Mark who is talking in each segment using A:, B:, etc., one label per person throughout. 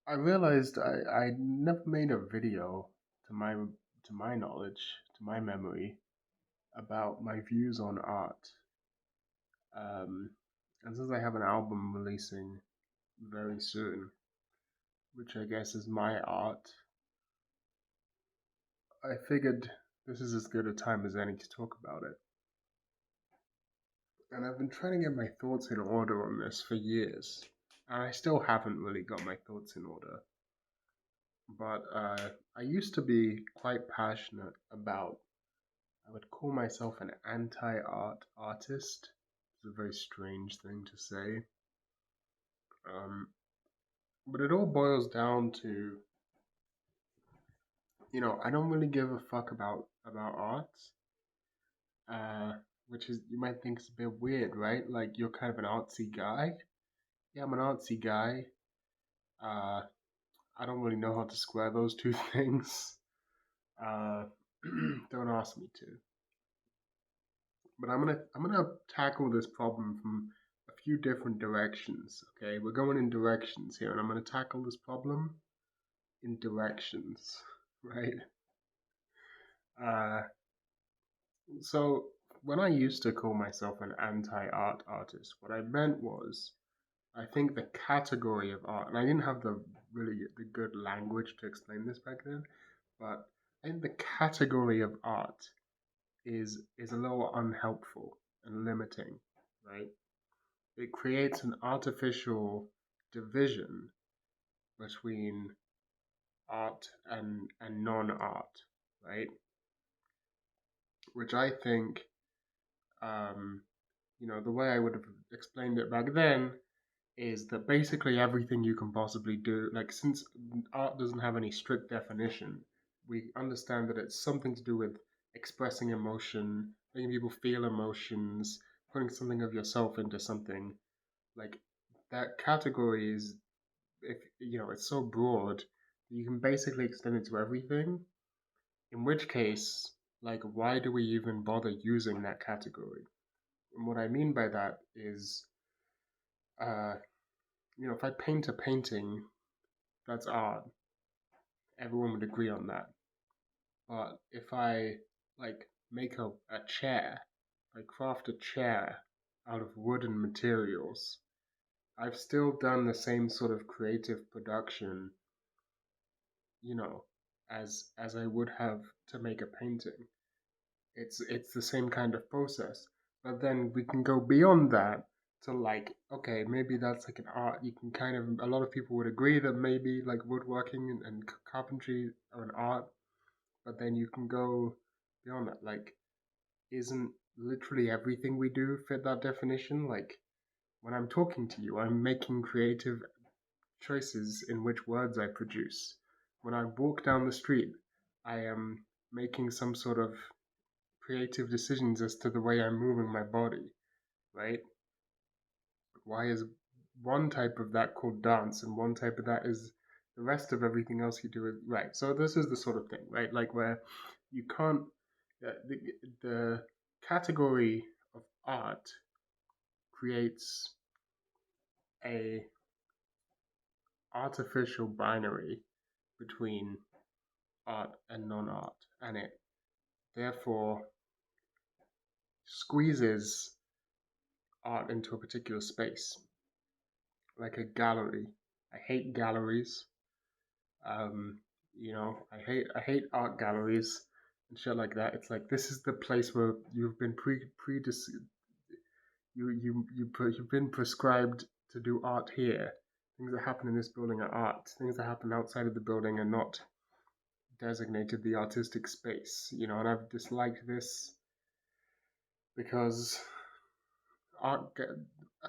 A: I realized I never made a video to my knowledge, to my memory, about my views on art. Um, and since I have an album releasing very soon, which I guess is my art, I figured this is as good a time as any to talk about it. And I've been trying to get my thoughts in order on this for years, and I still haven't really got my thoughts in order. But I used to be quite passionate about. I would call myself an anti-art artist. It's a very strange thing to say. Um, but it all boils down to, I don't really give a fuck about art. Uh, which is you might think is a bit weird, right? Like you're kind of an artsy guy. Yeah, I'm an artsy guy. Uh, I don't really know how to square those two things. Uh, don't ask me to. But I'm gonna tackle this problem from a few different directions. Okay, we're going in directions here, and I'm gonna tackle this problem in directions, right? Uh, so when I used to call myself an anti-art artist, what I meant was I think the category of art, and I didn't have the good language to explain this back then, but I think the category of art is a little unhelpful and limiting, right? It creates an artificial division between art and non-art, right? Which I think, um, the way I would have explained it back then is that basically everything you can possibly do, like since art doesn't have any strict definition, we understand that it's something to do with expressing emotion, making people feel emotions, putting something of yourself into something. Like that category is, if it's so broad, you can basically extend it to everything. In which case, like, why do we even bother using that category? And what I mean by that is, uh, if I paint a painting, that's art. Everyone would agree on that. But if I like make a chair, I craft a chair out of wooden materials, I've still done the same sort of creative production, you know, as I would have to make a painting. It's the same kind of process. But then we can go beyond that to like, okay, maybe that's like an art. You can kind of a lot of people would agree that maybe like woodworking and carpentry are an art, but then you can go beyond that. Like, isn't literally everything we do fit that definition? Like when I'm talking to you, I'm making creative choices in which words I produce. When I walk down the street, I am making some sort of creative decisions as to the way I'm moving my body, right? Why is one type of that called dance and one type of that is the rest of everything else you do is right. So this is the sort of thing, right? Like where you can't the category of art creates a artificial binary between art and non-art, and it therefore squeezes art into a particular space, like a gallery. I hate galleries. Um, I hate art galleries and shit like that. It's like this is the place where you've been you've been prescribed to do art here. Things that happen in this building are art. Things that happen outside of the building are not designated the artistic space. And I've disliked this because art.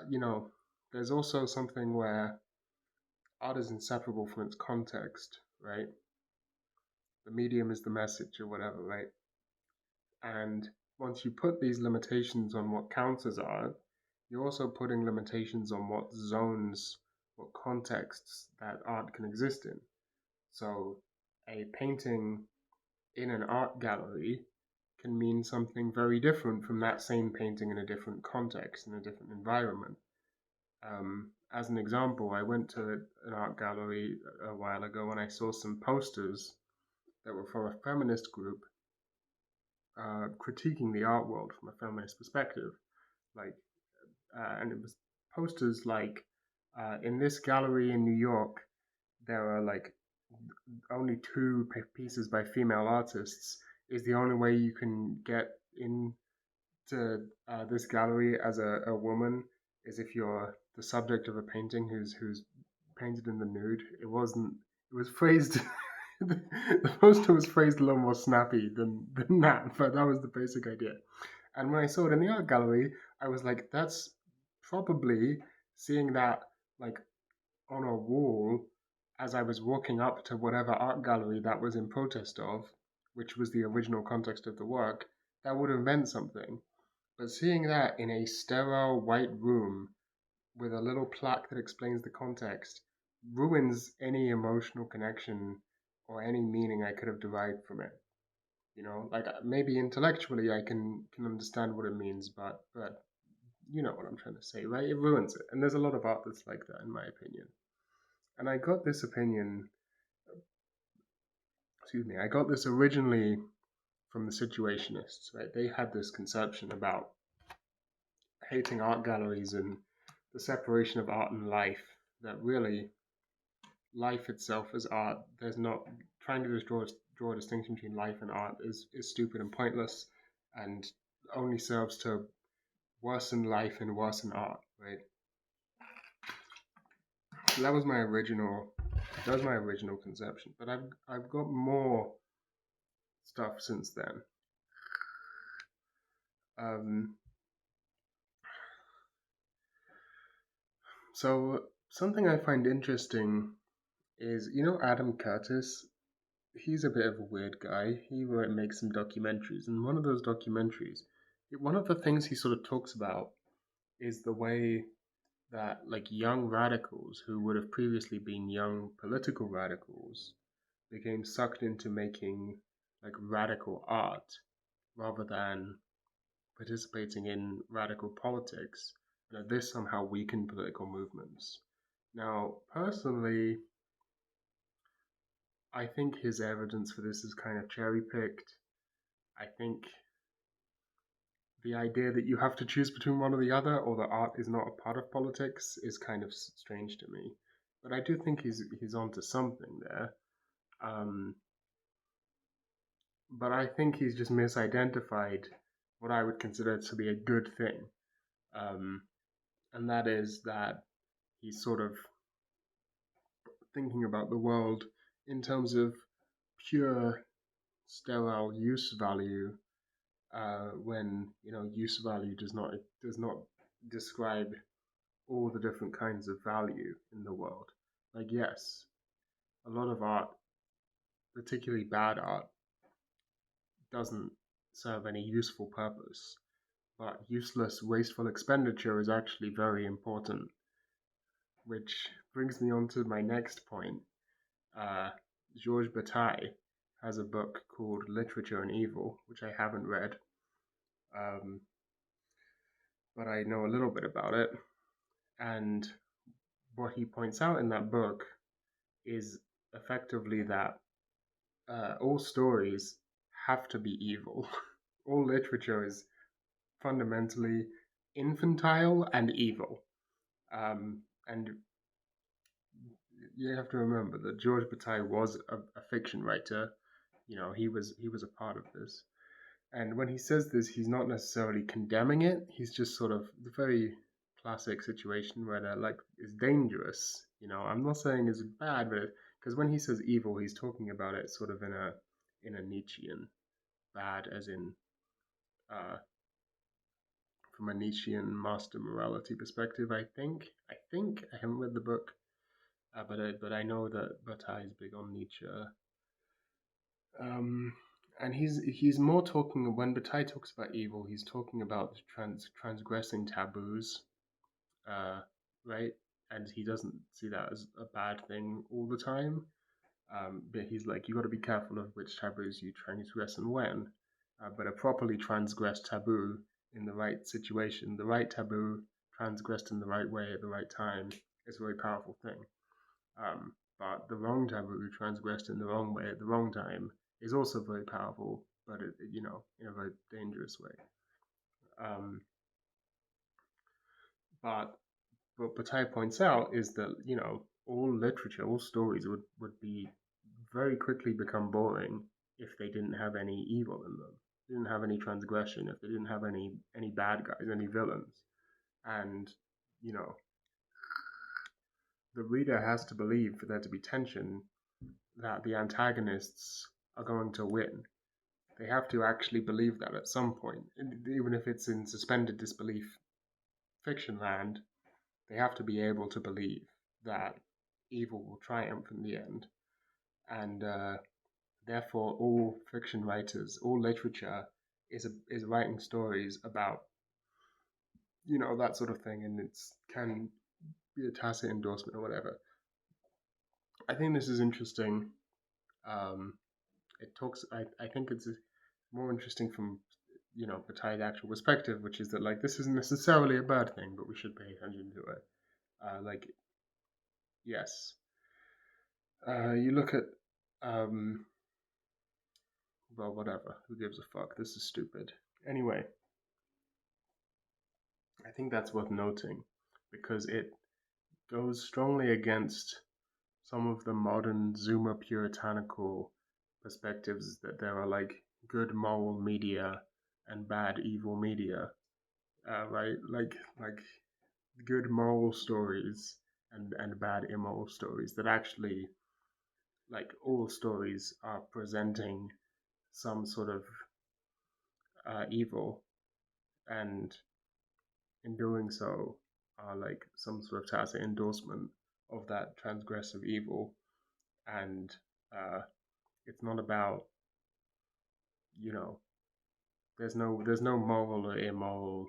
A: You know, there's also something where art is inseparable from its context, right? The medium is the message or whatever, right? And once you put these limitations on what counts as art, you're also putting limitations on what zones, what contexts that art can exist in. So a painting in an art gallery can mean something very different from that same painting in a different context, in a different environment. As an example, I went to an art gallery a while ago and I saw some posters that were from a feminist group critiquing the art world from a feminist perspective. Like, and it was posters like, in this gallery in New York, there are like only two pieces by female artists. Is the only way you can get into this gallery as a woman is if you're the subject of a painting who's painted in the nude. It wasn't. It was phrased. The poster was phrased a little more snappy than that, but that was the basic idea. And when I saw it in the art gallery, I was like, that's probably seeing that like on a wall as I was walking up to whatever art gallery that was in protest of, which was the original context of the work, that would have meant something. But seeing that in a sterile white room with a little plaque that explains the context ruins any emotional connection or any meaning I could have derived from it. You know, like maybe intellectually I can understand what it means, but you know what I'm trying to say, right? It ruins it. And there's a lot of art that's like that, in my opinion. And I got this opinion, excuse me, I got this originally from the Situationists, right? They had this conception about hating art galleries and the separation of art and life, that really life itself is art. There's not trying to just draw a distinction between life and art is stupid and pointless and only serves to worsen life and worsen art, right? So that was my original conception. But I've got more stuff since then. Um, so something I find interesting is, you know, Adam Curtis. He's a bit of a weird guy. He makes some documentaries, and one of those documentaries, one of the things he sort of talks about is the way that like young radicals who would have previously been young political radicals became sucked into making like radical art rather than participating in radical politics, and that this somehow weakened political movements. Now, personally, I think his evidence for this is kind of cherry picked. I think the idea that you have to choose between one or the other, or that art is not a part of politics, is kind of strange to me. But I do think he's onto something there. Um, but I think he's just misidentified what I would consider to be a good thing, um, and that is that he's sort of thinking about the world in terms of pure sterile use value, when you know use value does not describe all the different kinds of value in the world. Like, yes, a lot of art, particularly bad art, doesn't serve any useful purpose, but useless, wasteful expenditure is actually very important. Which brings me on to my next point. Uh, Georges Bataille has a book called Literature and Evil, which I haven't read, um, but I know a little bit about it. And what he points out in that book is effectively that all stories have to be evil. All literature is fundamentally infantile and evil. And you have to remember that Georges Bataille was a fiction writer. You know, he was a part of this. And when he says this, he's not necessarily condemning it. He's just sort of the very classic situation where they're like, it's dangerous. You know, I'm not saying it's bad, but because when he says evil, he's talking about it sort of in a Nietzschean bad, as in from a Nietzschean master morality perspective. I haven't read the book, but I know that Bataille is big on Nietzsche. Um, and he's more talking when Bataille talks about evil, he's talking about transgressing taboos, uh, right? And he doesn't see that as a bad thing all the time. But he's like, you got to be careful of which taboos you transgress and when. But a properly transgressed taboo in the right situation, the right taboo transgressed in the right way at the right time, It's a very powerful thing. But the wrong taboo transgressed in the wrong way at the wrong time is also very powerful, but in a very dangerous way. Um, but what Bataille points out is that all literature, all stories would be very quickly become boring if they didn't have any evil in them, didn't have any transgression, if they didn't have any bad guys, any villains, and you know the reader has to believe for there to be tension that the antagonists are going to win. They have to actually believe that at some point, even if it's in suspended disbelief fiction land. They have to be able to believe that evil will triumph in the end, and therefore, all fiction writers, all literature is writing stories about that sort of thing, and it can be a tacit endorsement or whatever. I think this is interesting. Um, it talks. I think it's more interesting from Bataille's actual perspective, which is that like this isn't necessarily a bad thing, but we should pay attention to it. Like yes, you look at well, whatever. Who gives a fuck? This is stupid. Anyway, I think that's worth noting because it goes strongly against some of the modern Zoomer puritanical perspectives that there are like good moral media and bad evil media, right? Like good moral stories and bad immoral stories that actually like all stories are presenting some sort of evil, and in doing so are like some sort of tacit endorsement of that transgressive evil. And it's not about you know there's no moral or immoral,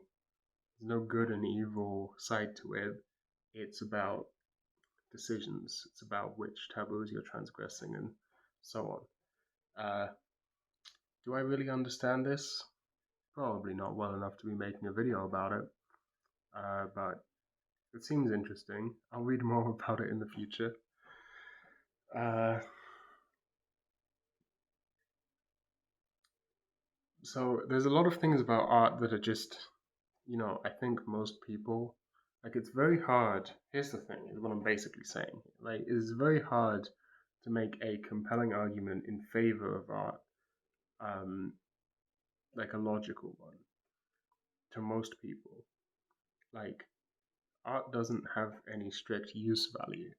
A: there's no good and evil side to it. It's about decisions, it's about which taboos you're transgressing and so on. Do I really understand this? Probably not well enough to be making a video about it, but it seems interesting. I'll read more about it in the future. Uh, so there's a lot of things about art that are just, I think most people, like it's very hard. Here's the thing, is what I'm basically saying. Like it is very hard to make a compelling argument in favor of art, um, like a logical one, to most people. Like art doesn't have any strict use value.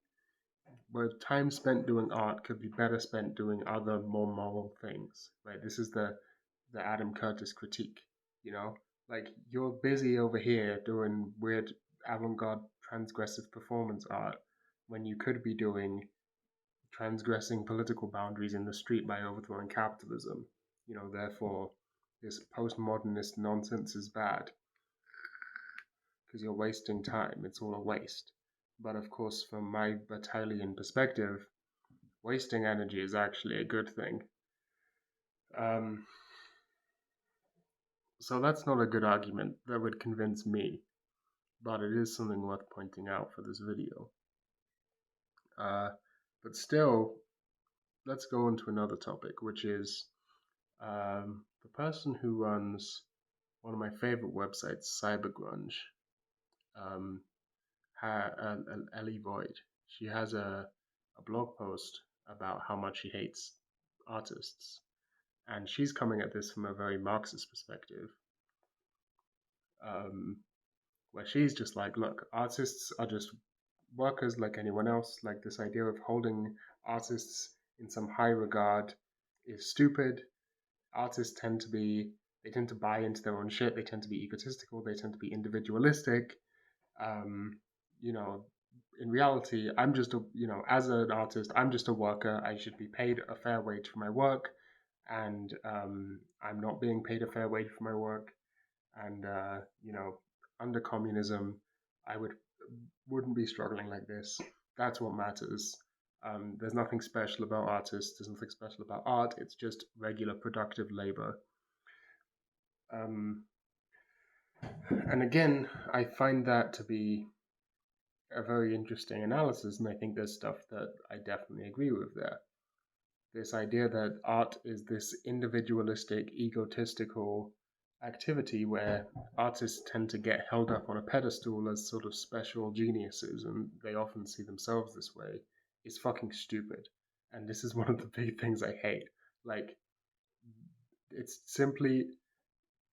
A: Where time spent doing art could be better spent doing other more moral things. Right? This is the Adam Curtis critique. You know, like you're busy over here doing weird avant-garde transgressive performance art when you could be doing transgressing political boundaries in the street by overthrowing capitalism. Therefore, this postmodernist nonsense is bad because you're wasting time. It's all a waste. But of course, from my Bataillean perspective, wasting energy is actually a good thing. Um, so that's not a good argument that would convince me, but it is something worth pointing out for this video. But still, let's go on to another topic, which is the person who runs one of my favorite websites, Cybergrunge, um, Ellie Void. She has a blog post about how much she hates artists, and she's coming at this from a very Marxist perspective, um, where she's just like, look, artists are just workers like anyone else. Like this idea of holding artists in some high regard is stupid. Artists they tend to buy into their own shit. They tend to be egotistical. They tend to be individualistic. Um, you know, in reality, I'm just as an artist, I'm just a worker. I should be paid a fair wage for my work, and I'm not being paid a fair wage for my work. And under communism, I wouldn't be struggling like this. That's what matters. There's nothing special about artists. There's nothing special about art. It's just regular productive labor. And again, I find that to be a very interesting analysis, and I think there's stuff that I definitely agree with there. This idea that art is this individualistic, egotistical activity where artists tend to get held up on a pedestal as sort of special geniuses, and they often see themselves this way, is fucking stupid. And this is one of the big things I hate. Like, it's simply,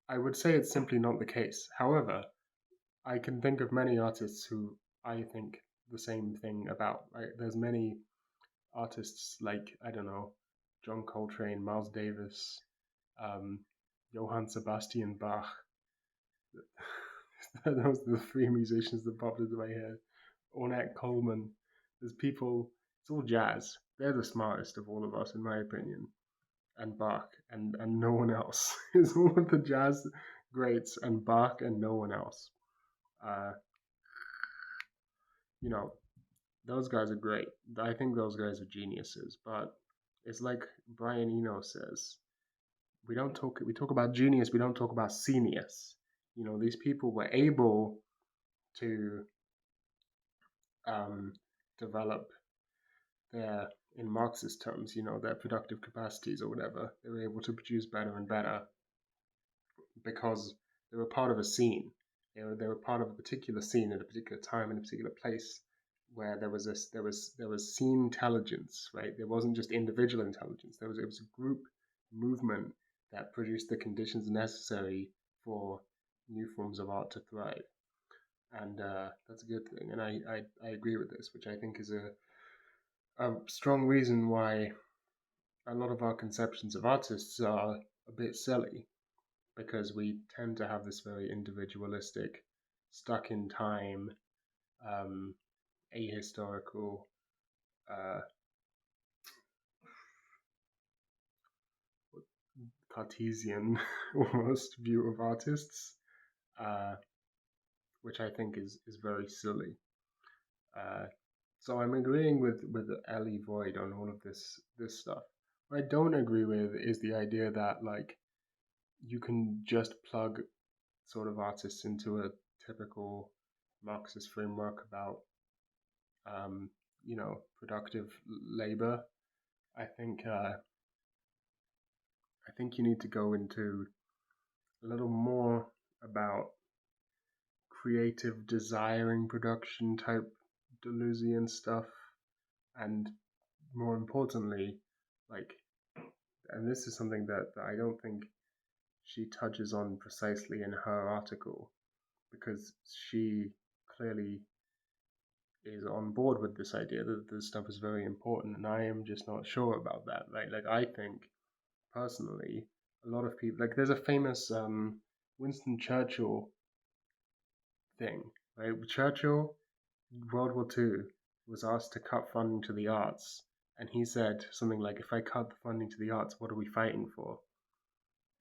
A: I would say it's simply not the case. However, I can think of many artists who I think the same thing about. Right? There's many artists like, I don't know, John Coltrane, Miles Davis, um, Johann Sebastian Bach. Those are the three musicians that popped into my head. Ornette Coleman. There's people. It's all jazz. They're the smartest of all of us, in my opinion. And Bach, and no one else. It's all of the jazz greats and Bach and no one else. Uh, you know, those guys are great. I think those guys are geniuses. But it's like Brian Eno says: we talk about genius, we don't talk about genius. These people were able to um, develop their, in Marxist terms, their productive capacities or whatever. They were able to produce better and better because they were part of a scene. They were part of a particular scene at a particular time in a particular place where there was scene intelligence, right? There wasn't just individual intelligence. It was a group movement that produced the conditions necessary for new forms of art to thrive, and that's a good thing. And I agree with this, which I think is a strong reason why a lot of our conceptions of artists are a bit silly, because we tend to have this very individualistic, stuck in time, um, ahistorical, uh, Cartesian almost view of artists, uh, which I think is very silly. Uh, so I'm agreeing with Ellie Void on all of this stuff. What I don't agree with is the idea that like you can just plug sort of artists into a typical Marxist framework about productive labor. I think I think you need to go into a little more about creative desiring production type Deleuzian stuff, and more importantly, like, and this is something that I don't think she touches on precisely in her article, because she clearly is on board with this idea that this stuff is very important, and I am just not sure about that. Like I think personally, a lot of people, like, there's a famous Winston Churchill thing, right? Churchill, World War II, was asked to cut funding to the arts, and he said something like, "If I cut the funding to the arts, what are we fighting for?"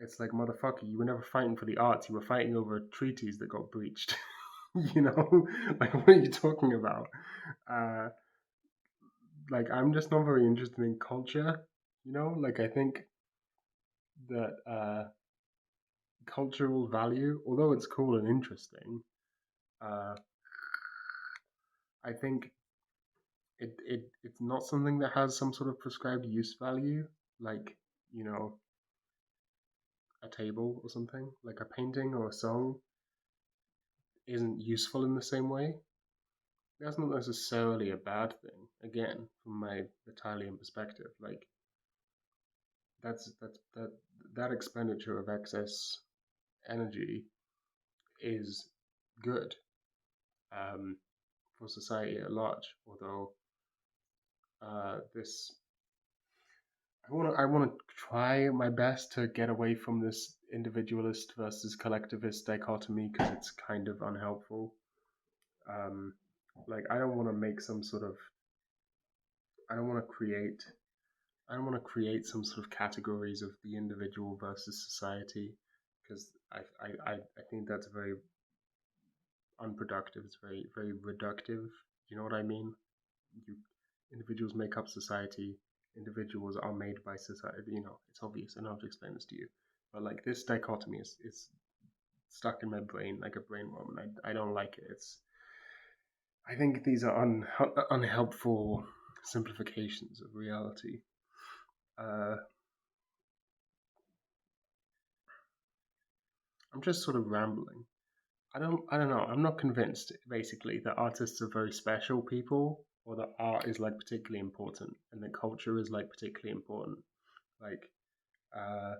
A: It's like, motherfucker, you were never fighting for the arts. You were fighting over treaties that got breached. Like, what are you talking about? Uh, like, I'm just not very interested in culture. Like, I think that cultural value, although it's cool and interesting, uh, I think it's not something that has some sort of prescribed use value, like, you know, a table or something, like a painting or a song isn't useful in the same way. That's not necessarily a bad thing. Again, from my Italian perspective, like, that expenditure of excess energy is good, um, for society at large. Although this, I want to try my best to get away from this individualist versus collectivist dichotomy, because it's kind of unhelpful. Um, like, I don't want to make some sort of, I don't want to create I don't want to create some sort of categories of the individual versus society, because I think that's very unproductive. It's very, very reductive. You know what I mean? You Individuals make up society. Individuals are made by society. It's obvious. I don't have to explain this to you. But like, this dichotomy is stuck in my brain like a brain worm, and I don't like it. I think these are unhelpful simplifications of reality. Uh, I'm just sort of rambling. I don't know. I'm not convinced, basically, that artists are very special people, or that art is like particularly important, and that culture is like particularly important. Like, uh,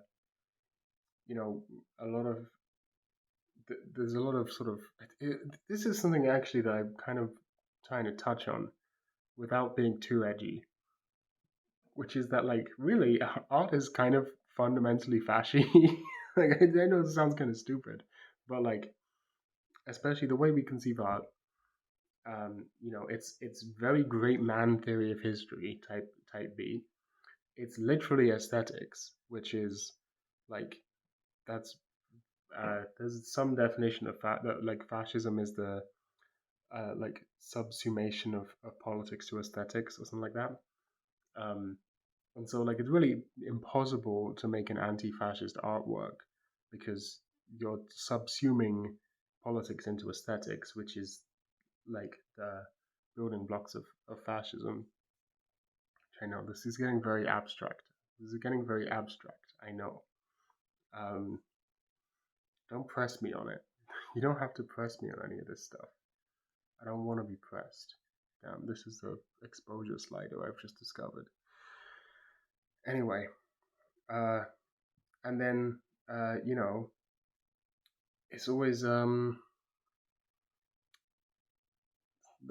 A: you know, a lot of there's a lot of sort of this is something actually that I'm kind of trying to touch on without being too edgy, which is that like really art is kind of fundamentally fashy. Like I know it sounds kind of stupid, but like especially the way we conceive art, it's very great man theory of history type B. It's literally aesthetics, which is like that's there's some definition of that like fascism is the like subsumation of politics to aesthetics or something like that. Um, and so like it's really impossible to make an anti-fascist artwork because you're subsuming politics into aesthetics, which is like the building blocks of fascism. I know this is getting very abstract. This is getting very abstract. I know. Um, don't press me on it. You don't have to press me on any of this stuff. I don't want to be pressed. Damn, this is the exposure slider I've just discovered. Anyway, uh, and then it's always I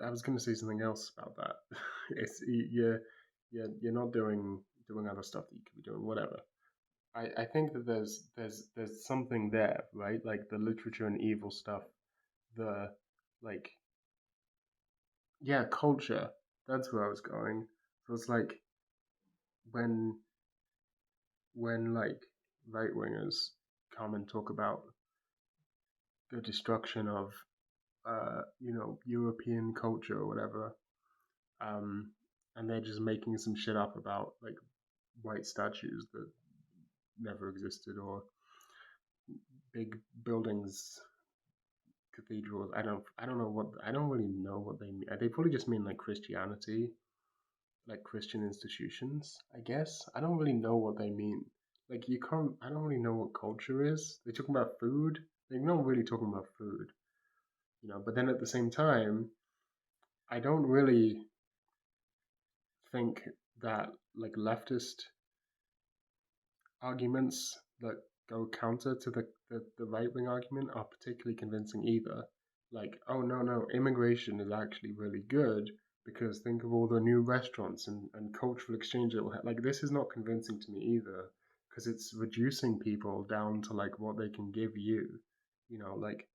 A: was going to say something else about that. It's you're not doing other stuff that you could be doing, whatever. I think that there's something there, right? Like the literature and evil stuff, the like yeah, culture. That's where I was going. So it's like when like right wingers come and talk about the destruction of European culture or whatever, um, and they're just making some shit up about like white statues that never existed or big buildings, cathedrals. I don't really know what they mean. They probably just mean like Christianity, like Christian institutions, I guess. I don't really know what they mean. Like you can't. I don't really know what culture is. They're talking about food. They're not really talking about food, you know. But then at the same time, I don't really think that like leftist arguments that go counter to the right wing argument are particularly convincing either. Like, oh no, immigration is actually really good because think of all the new restaurants and cultural exchange it will have. Like, this is not convincing to me either because it's reducing people down to like what they can give you. You know, like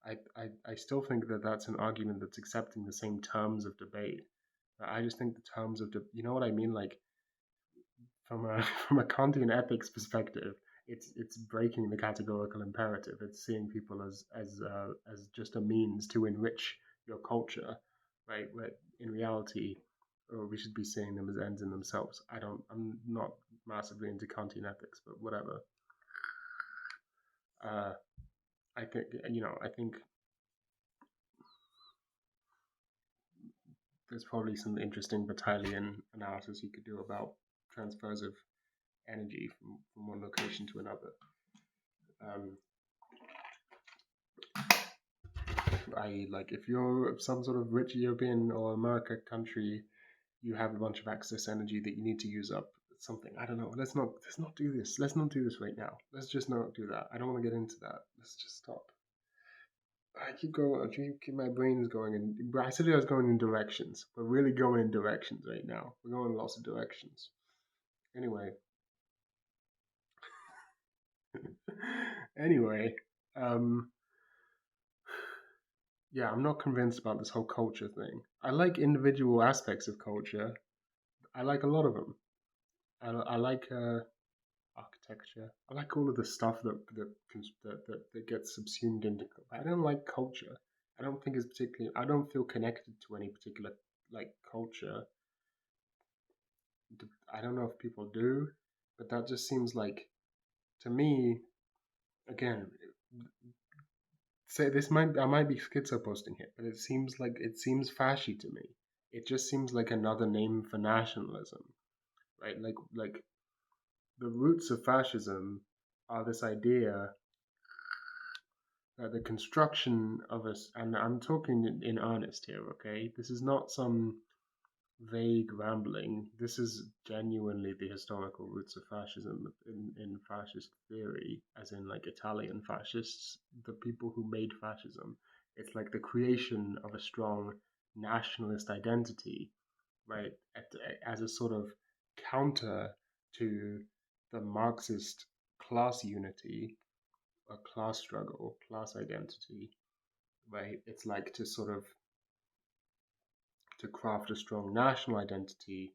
A: I still think that that's an argument that's accepting the same terms of debate. I just think the terms of you know what I mean, like from a from a Kantian ethics perspective, it's breaking the categorical imperative. It's seeing people as just a means to enrich your culture, right? Where in reality, or we should be seeing them as ends in themselves. I'm not massively into Kantian ethics, but whatever. Uh, I think I think there's probably some interesting battalion analysis you could do about transfers of energy from one location to another. Um, I.e., like if you're some sort of rich European or America country, you have a bunch of excess energy that you need to use up. Something I don't know. Let's not do this. Let's not do this right now. Let's just not do that. I don't want to get into that. Let's just stop. I keep going. I keep my brain's going in. I said I was going in directions. We're really going in directions right now. We're going in lots of directions. Anyway, anyway, um, yeah, I'm not convinced about this whole culture thing. I like individual aspects of culture. I like a lot of them. I like architecture. I like all of the stuff that gets subsumed into. I don't like culture. I don't think it's particularly. I don't feel connected to any particular like culture. I don't know if people do, but that just seems like to me again say this might I might be schizo posting here, but it seems fashy to me. It just seems like another name for nationalism, right? Like the roots of fascism are this idea that the construction of us, and I'm talking in earnest here, okay? This is not some vague rambling. This is genuinely the historical roots of fascism in fascist theory, as in like Italian fascists, the people who made fascism. It's like the creation of a strong nationalist identity, right, as a sort of counter to the Marxist class unity, a class struggle, class identity, right? It's like to sort of to craft a strong national identity,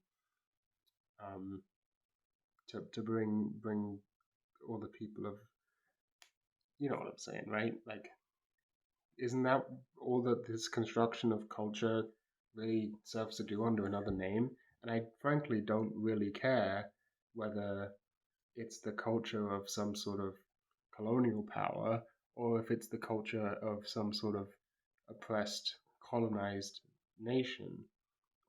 A: um, to bring all the people of, you know what I'm saying, right? Like, isn't that all that this construction of culture really serves to do under another name? And I frankly don't really care whether it's the culture of some sort of colonial power or if it's the culture of some sort of oppressed, colonized nation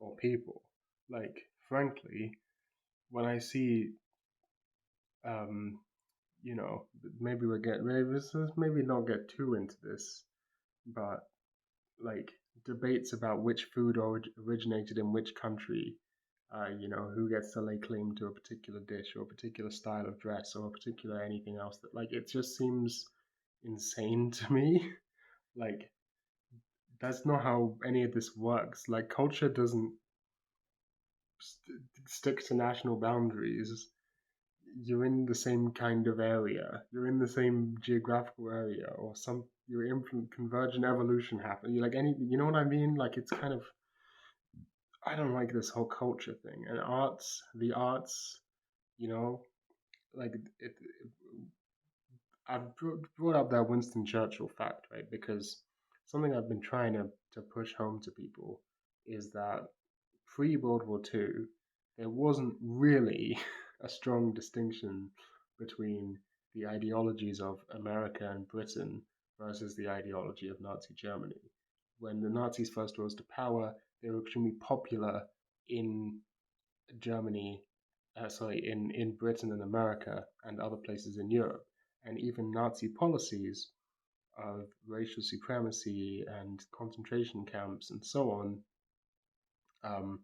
A: or people. Like, frankly, when I see, um, maybe maybe not get too into this, but like debates about which food originated in which country, who gets to lay claim to a particular dish or a particular style of dress or a particular anything else that like it just seems insane to me. Like that's not how any of this works. Like culture doesn't stick to national boundaries. You're in the same kind of area, you're in the same geographical area, or some you're in convergent evolution happen. You like any, you know what I mean? Like it's kind of, I don't like this whole culture thing and the arts, you know, like I've brought up that Winston Churchill fact, right? Because something I've been trying to push home to people is that pre World War II, there wasn't really a strong distinction between the ideologies of America and Britain versus the ideology of Nazi Germany. When the Nazis first rose to power, they were extremely popular in Germany, in Britain and America and other places in Europe. And even Nazi policies of racial supremacy and concentration camps and so on, um,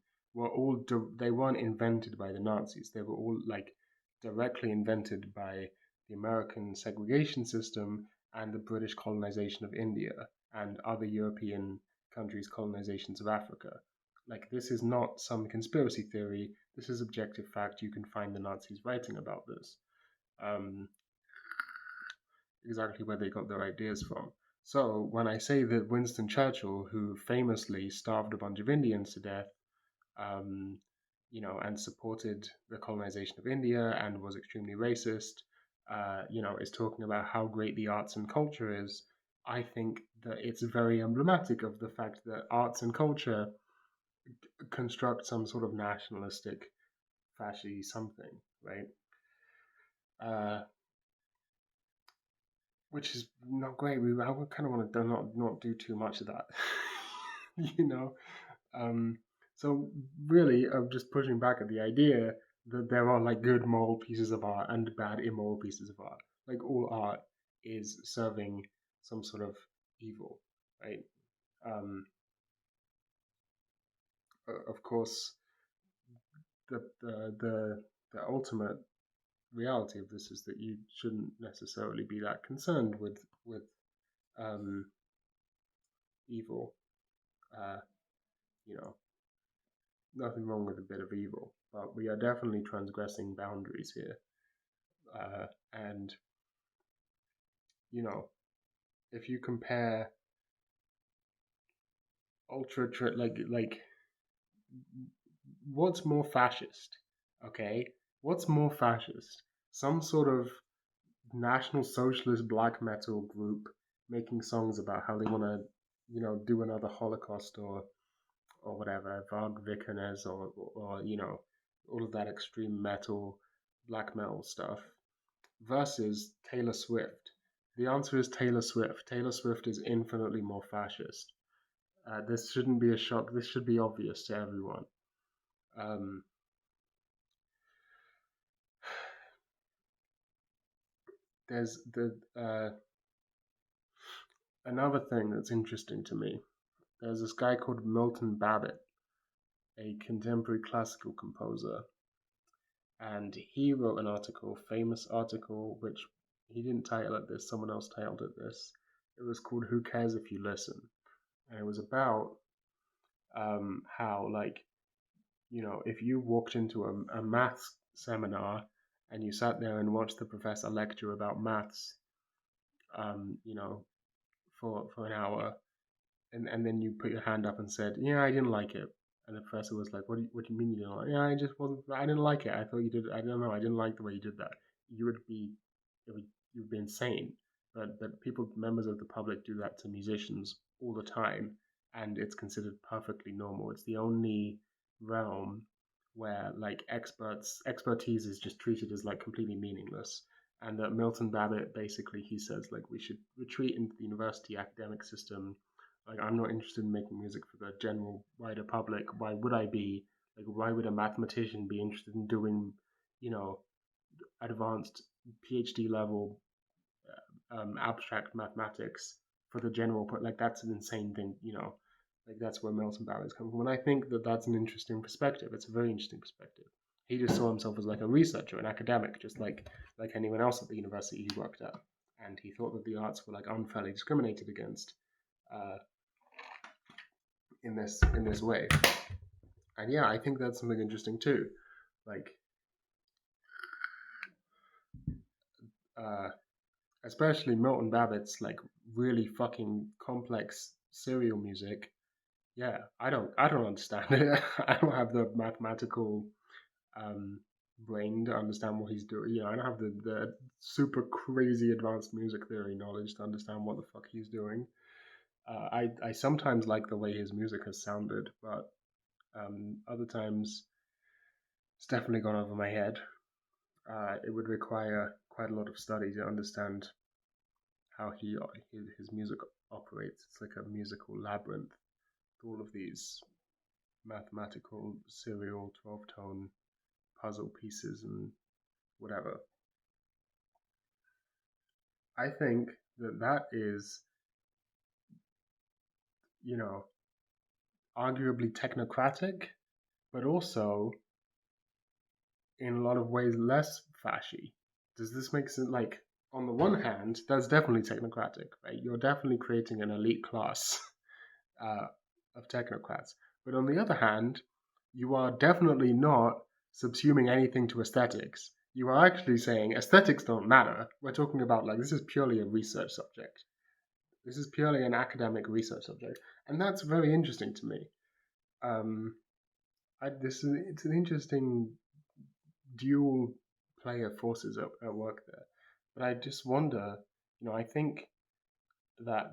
A: they weren't invented by the Nazis. They were all like directly invented by the American segregation system and the British colonization of India and other European countries' colonizations of Africa. Like this is not some conspiracy theory. This is objective fact. You can find the Nazis writing about this. Um, exactly where they got their ideas from. So when I say that Winston Churchill, who famously starved a bunch of Indians to death, um, and supported the colonization of India and was extremely racist, is talking about how great the arts and culture is. I think that it's very emblematic of the fact that arts and culture construct some sort of nationalistic, fashy something, right? Uh, which is not great. I kind of want to not do too much of that, you know. Um, so really, I'm just pushing back at the idea that there are like good moral pieces of art and bad immoral pieces of art. Like all art is serving some sort of evil, right? Um, of course, the, the the the ultimate reality of this is that you shouldn't necessarily be that concerned with um, evil. Uh, you know, nothing wrong with a bit of evil, but we are definitely transgressing boundaries here. And you know, if you compare like what's more fascist? Okay, what's more fascist? Some sort of national socialist black metal group making songs about how they want to, do another Holocaust or whatever, Varg Vikernes or all of that extreme metal, black metal stuff, versus Taylor Swift, The answer is Taylor Swift. Taylor Swift is infinitely more fascist. This shouldn't be a shock. This should be obvious to everyone. Um, there's another thing that's interesting to me. There's this guy called Milton Babbitt, a contemporary classical composer, and he wrote an article, famous article, which he didn't title it this, someone else titled it this. It was called "Who Cares If You Listen," and it was about how, like, if you walked into a maths seminar and you sat there and watched the professor lecture about maths, um, you know, for an hour, and then you put your hand up and said, "Yeah, I didn't like it," and the professor was like, what do you mean you didn't like it?" "Yeah, I just wasn't. I didn't like it. I thought you did. I don't know. I didn't like the way you did that." You would be, it would, you'd be insane. But people, members of the public, do that to musicians all the time, and it's considered perfectly normal. It's the only realm where like expertise is just treated as like completely meaningless. And that Milton Babbitt basically he says like we should retreat into the university academic system. Like, I'm not interested in making music for the general wider public. Why would I be? Like, why would a mathematician be interested in doing, you know, advanced PhD level abstract mathematics for the general? Like, that's an insane thing, you know. Like, that's where Milton Barrett's come from. And I think that that's an interesting perspective. It's a very interesting perspective. He just saw himself as like a researcher, an academic, just like anyone else at the university he worked at. And he thought that the arts were like unfairly discriminated against uh, in this way. And yeah, I think that's something interesting too. Like, uh, especially Milton Babbitt's like really fucking complex serial music. Yeah, I don't understand it. I don't have the mathematical um, brain to understand what he's doing. I don't have the super crazy advanced music theory knowledge to understand what the fuck he's doing. I sometimes like the way his music has sounded, but other times it's definitely gone over my head. It would require quite a lot of study to understand how his music operates. It's like a musical labyrinth, all of these mathematical serial 12-tone puzzle pieces and whatever. I think that is, you know, arguably technocratic, but also in a lot of ways less fashy. Does this make sense? Like, on the one hand, that's definitely technocratic, right? You're definitely creating an elite class uh, of technocrats. But on the other hand, you are definitely not subsuming anything to aesthetics. You are actually saying aesthetics don't matter. We're talking about like this is purely a research subject. This is purely an academic research subject, and that's very interesting to me. Um, it's an interesting dual play of forces at work there. But I just wonder, I think that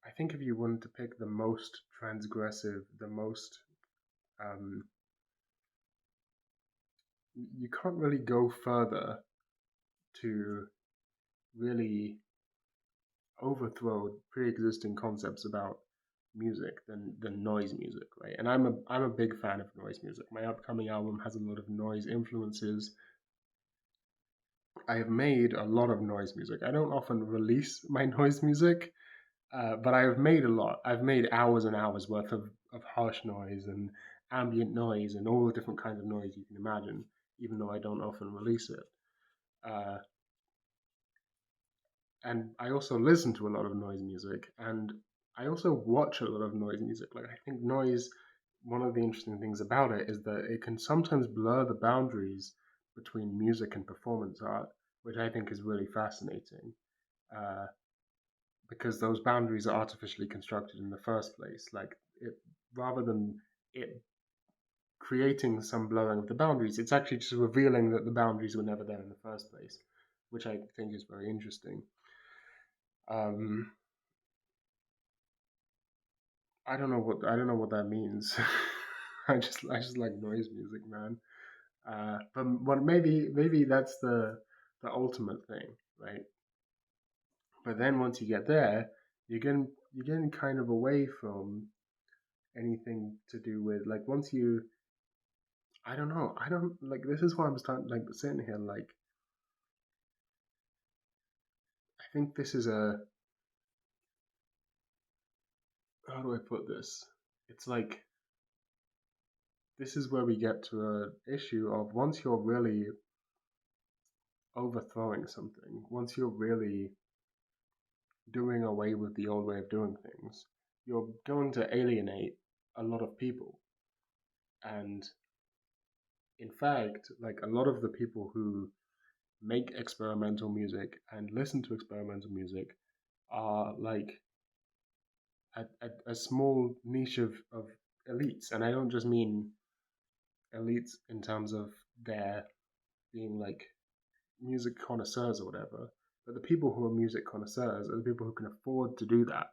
A: I think if you wanted to pick the most transgressive, the most um, you can't really go further to really overthrow pre-existing concepts about music than noise music, right? And I'm a big fan of noise music. My upcoming album has a lot of noise influences. I have made a lot of noise music. I don't often release my noise music, but I have made a lot. I've made hours and hours worth of harsh noise and ambient noise and all the different kinds of noise you can imagine, even though I don't often release it. Uh, and I also listen to a lot of noise music, and I also watch a lot of noise music. Like, I think noise, one of the interesting things about it is that it can sometimes blur the boundaries between music and performance art, which I think is really fascinating. Uh, because those boundaries are artificially constructed in the first place. Like, it, rather than it creating some blurring of the boundaries, it's actually just revealing that the boundaries were never there in the first place, which I think is very interesting. Um, I don't know what that means. I just like noise music, man. But maybe that's the the ultimate thing, right? But then once you get there, you're getting kind of away from anything to do with like once you I don't know. I don't like this is why I'm starting like sitting here like I think this is a how do I put this? It's like this is where we get to a issue of once you're really overthrowing something, once you're really doing away with the old way of doing things, you're going to alienate a lot of people. And in fact, like a lot of the people who make experimental music and listen to experimental music are like a small niche of elites. And I don't just mean elites in terms of their being like music connoisseurs or whatever, but the people who are music connoisseurs are the people who can afford to do that,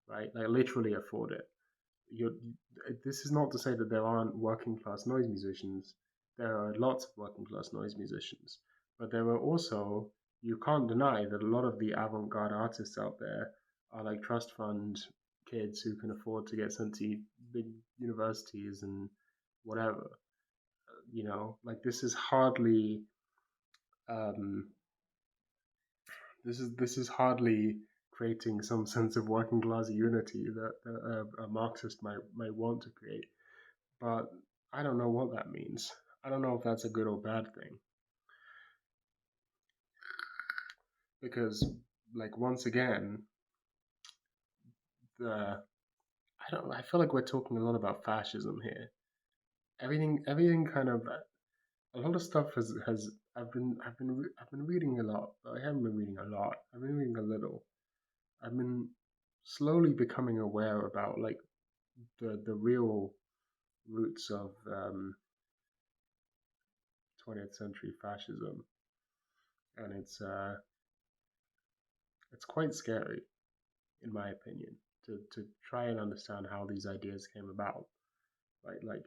A: right? Like literally afford it. You're, this is not to say that there aren't working class noise musicians. There are lots of working class noise musicians, but there are also you can't deny that a lot of the avant-garde artists out there are like trust fund kids who can afford to get sent to big universities and whatever. Like um, this is hardly creating some sense of working class unity that a Marxist might want to create. But I don't know what that means. I don't know if that's a good or bad thing because, like, once again, the I don't. I feel like we're talking a lot about fascism here. Everything kind of a lot of stuff has I've been reading a lot, but I haven't been reading a lot. I've been reading a little. I've been slowly becoming aware about like the real roots of 20th century fascism, and it's quite scary in my opinion to try and understand how these ideas came about. Right, like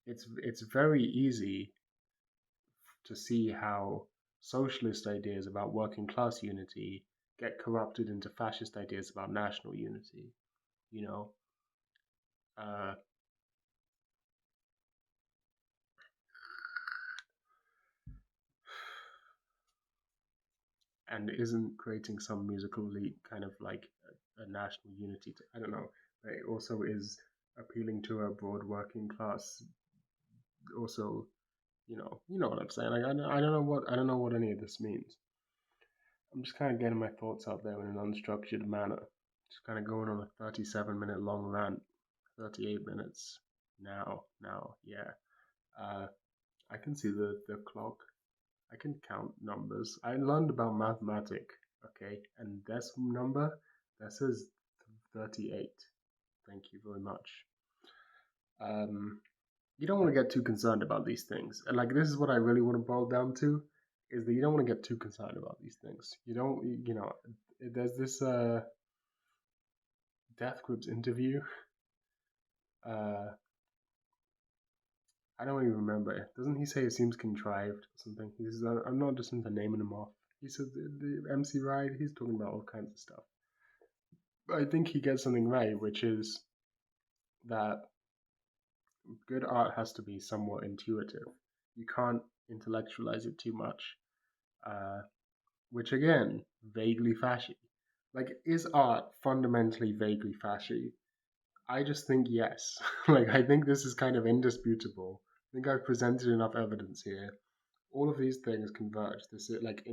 A: it's very easy to see how socialist ideas about working class unity get corrupted into fascist ideas about national unity. You know, uh, and isn't creating some musical elite kind of like a national unity. I don't know. But it also is appealing to a broad working class. Also, you know what I'm saying. Like I don't know what any of this means. I'm just kind of getting my thoughts out there in an unstructured manner. Just kind of going on a 37-minute long rant. 38 minutes now. Yeah. Uh, I can see the clock. I can count numbers. I learned about mathematics, okay? And this number, this is 38. Thank you very much. Um, you don't want to get too concerned about these things. And like, this is what I really want to boil down to is that you don't want to get too concerned about these things. You don't, there's this Death Grips interview. Uh, I don't even remember it. Doesn't he say it seems contrived or something? He says, I'm not just into naming him off. He says the MC Ride, he's talking about all kinds of stuff. But I think he gets something right, which is that good art has to be somewhat intuitive. You can't intellectualize it too much, uh, which again, vaguely fashy. Like, is art fundamentally vaguely fashy? I just think yes. Like, I think this is kind of indisputable. I think I've presented enough evidence here. All of these things converge. This is like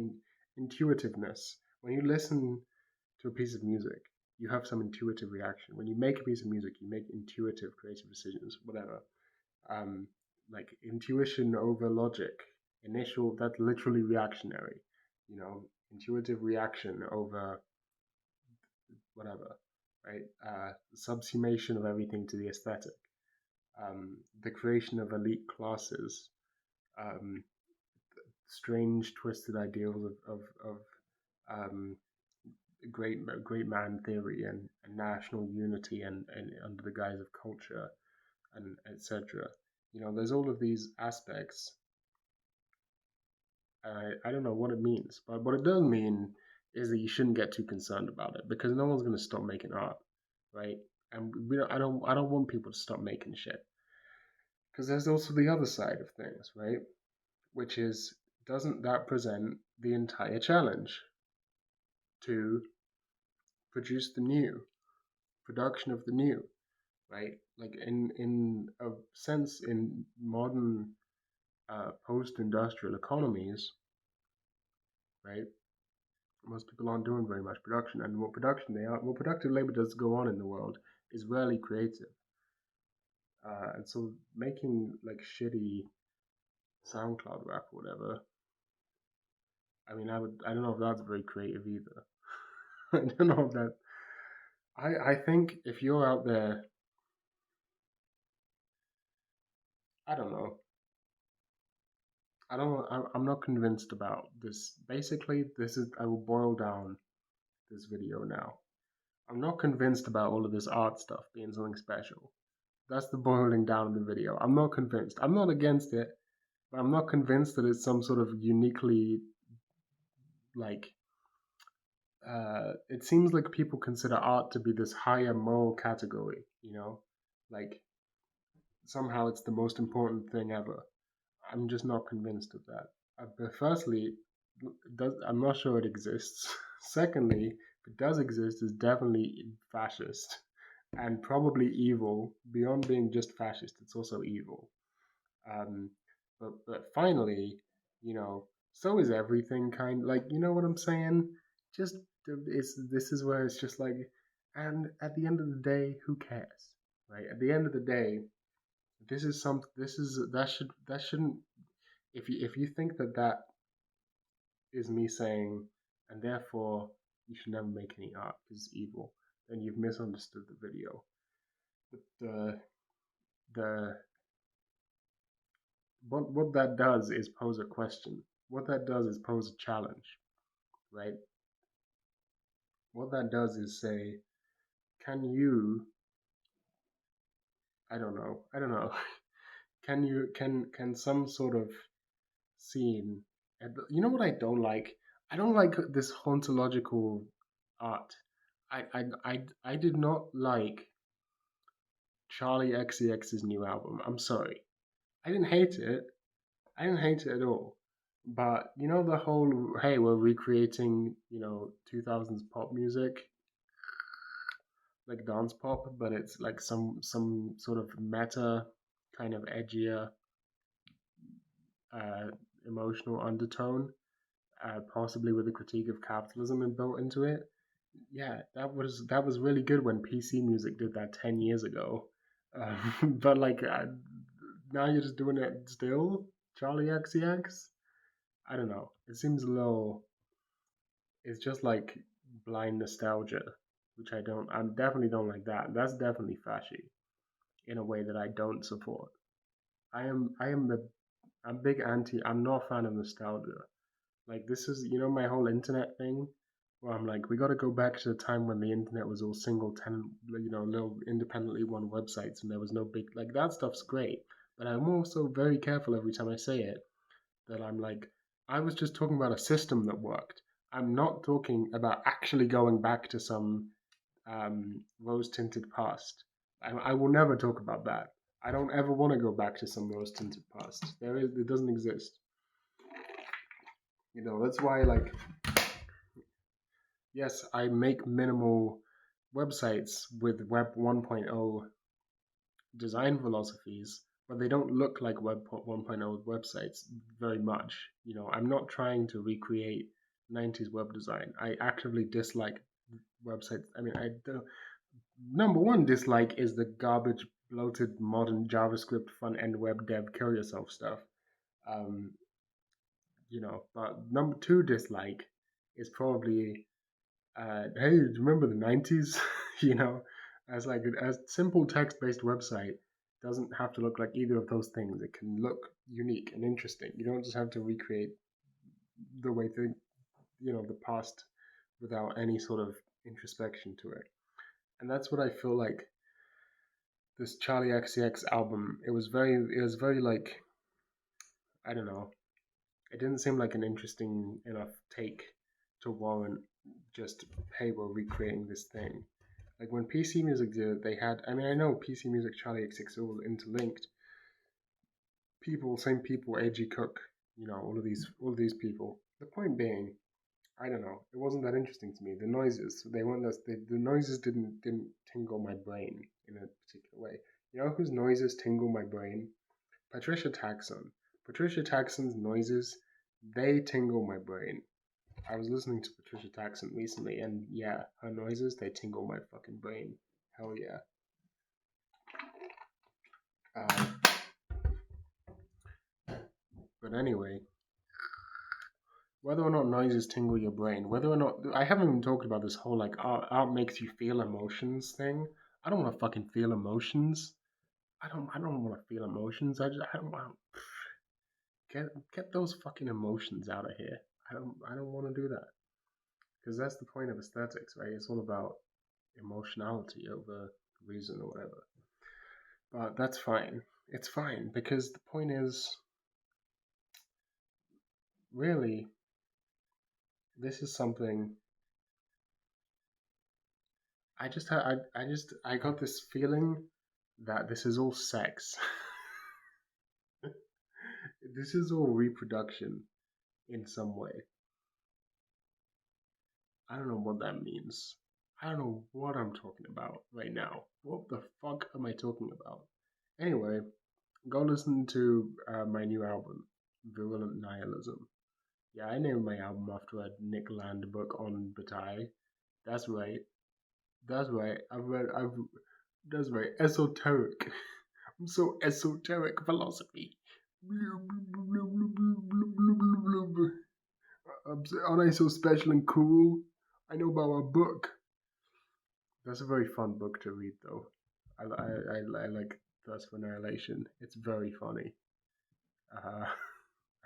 A: intuitiveness. When you listen to a piece of music, you have some intuitive reaction. When you make a piece of music, you make intuitive creative decisions, whatever. Um, like intuition over logic. Initial, that's literally reactionary. Intuitive reaction over whatever, right? Subsumation of everything to the aesthetic. The creation of elite classes. Um, Strange, twisted ideals of um, great man theory and national unity and under the guise of culture and etc. There's all of these aspects I don't know what it means, but what it does mean is that you shouldn't get too concerned about it because no one's gonna stop making art, right? And I don't want people to stop making shit because there's also the other side of things, right? Which is, doesn't that present the entire challenge to produce the new, production of the new, right? Like in a sense, in modern post-industrial economies, right? Most people aren't doing very much production, and what production they are, what productive labor does go on in the world is rarely creative. And so making like shitty SoundCloud rap or whatever, I mean, I don't know if that's very creative either. I don't know if that. I think if you're out there, I don't know. I don't. I'm not convinced about this. Basically, this is. I will boil down this video now. I'm not convinced about all of this art stuff being something special. That's the boiling down of the video. I'm not convinced. I'm not against it, but I'm not convinced that it's some sort of uniquely like. It seems like people consider art to be this higher moral category. Like somehow it's the most important thing ever. I'm just not convinced of that. But firstly, I'm not sure it exists. Secondly, if it does exist, it's definitely fascist and probably evil. Beyond being just fascist, it's also evil. Um, but finally, so is everything kind like what I'm saying. Just it's this is where it's just like, and at the end of the day, who cares, right? At the end of the day, that shouldn't if you think that that is me saying, and therefore you should never make any art because it's evil, then you've misunderstood the video. The the what that does is pose a question. What that does is pose a challenge, right? What that does is say, can you? I don't know. Can some sort of scene? You know what I don't like? I don't like this hauntological art. I did not like Charlie XCX's new album. I'm sorry. I didn't hate it. I didn't hate it at all. But the whole hey, we're recreating 2000s pop music, like dance pop, but it's like some sort of meta, kind of edgier, uh, emotional undertone, possibly with a critique of capitalism built into it. Yeah, that was really good when PC music did that 10 years ago. But like now you're just doing it still, Charlie XCX. I don't know. It seems a little. It's just like blind nostalgia, which I don't. I definitely don't like that. That's definitely fashy in a way that I don't support. I am the. I'm big anti. I'm not a fan of nostalgia. Like this is my whole internet thing, where I'm like, we got to go back to the time when the internet was all single tenant, little independently run websites, and there was no big like that stuff's great. But I'm also very careful every time I say it that I'm like, I was just talking about a system that worked. I'm not talking about actually going back to some rose tinted past. I will never talk about that. I don't ever want to go back to some rose tinted past. It doesn't exist. That's why like yes, I make minimal websites with Web 1.0 design philosophies, but they don't look like Web 1.0 websites very much. I'm not trying to recreate 90s web design. I actively dislike websites. I mean, the number one dislike is the garbage, bloated, modern JavaScript front end web dev kill yourself stuff. Um, but number two dislike is probably hey, do you remember the 90s? you know, as like a simple text-based website doesn't have to look like either of those things. It can look unique and interesting. You don't just have to recreate the way the past without any sort of introspection to it. And that's what I feel like this Charlie XCX album. It was very like I don't know. It didn't seem like an interesting enough take to warrant just, hey, we're recreating this thing. Like when PC Music did it, they had, I mean, I know PC Music, Charlie XX all interlinked. Same people, AG Cook, all of these people. The point being, I don't know, it wasn't that interesting to me. The noises, they weren't that, the noises didn't tingle my brain in a particular way. You know whose noises tingle my brain? Patricia Taxon. Patricia Taxon's noises, they tingle my brain. I was listening to Patricia Taxon recently, and yeah, her noises, they tingle my fucking brain. Hell yeah. Uh, but anyway, whether or not noises tingle your brain, whether or not I haven't even talked about this whole like art makes you feel emotions thing. I don't want to fucking feel emotions. I don't want to feel emotions. I don't want get those fucking emotions out of here. I don't want to do that because that's the point of aesthetics, right? It's all about emotionality over reason or whatever. But that's fine. It's fine because the point is really this is something I got this feeling that this is all sex. This is all reproduction in some way. I don't know what that means. I don't know what I'm talking about right now. What the fuck am I talking about? Anyway, go listen to my new album, Virulent Nihilism. Yeah, I named my album after a Nick Land book on Bataille. That's right. That's right. That's right. Esoteric. I'm so esoteric philosophy. Aren't I so special and cool? I know about a book. That's a very fun book to read, though. I like Thirst for Annihilation. It's very funny. Uh,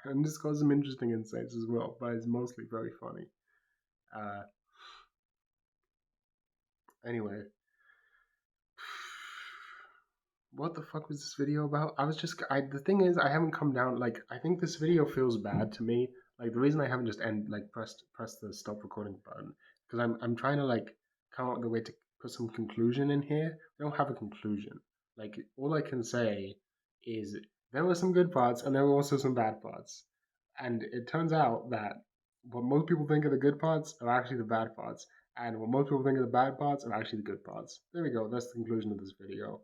A: and it's got some interesting insights as well, but it's mostly very funny. Uh, anyway, what the fuck was this video about? The thing is, I haven't come down, like, I think this video feels bad to me. Like, the reason I haven't just pressed the stop recording button, because I'm trying to, like, come up with a way to put some conclusion in here. I don't have a conclusion. Like, all I can say is there were some good parts, and there were also some bad parts. And it turns out that what most people think are the good parts are actually the bad parts. And what most people think are the bad parts are actually the good parts. There we go. That's the conclusion of this video.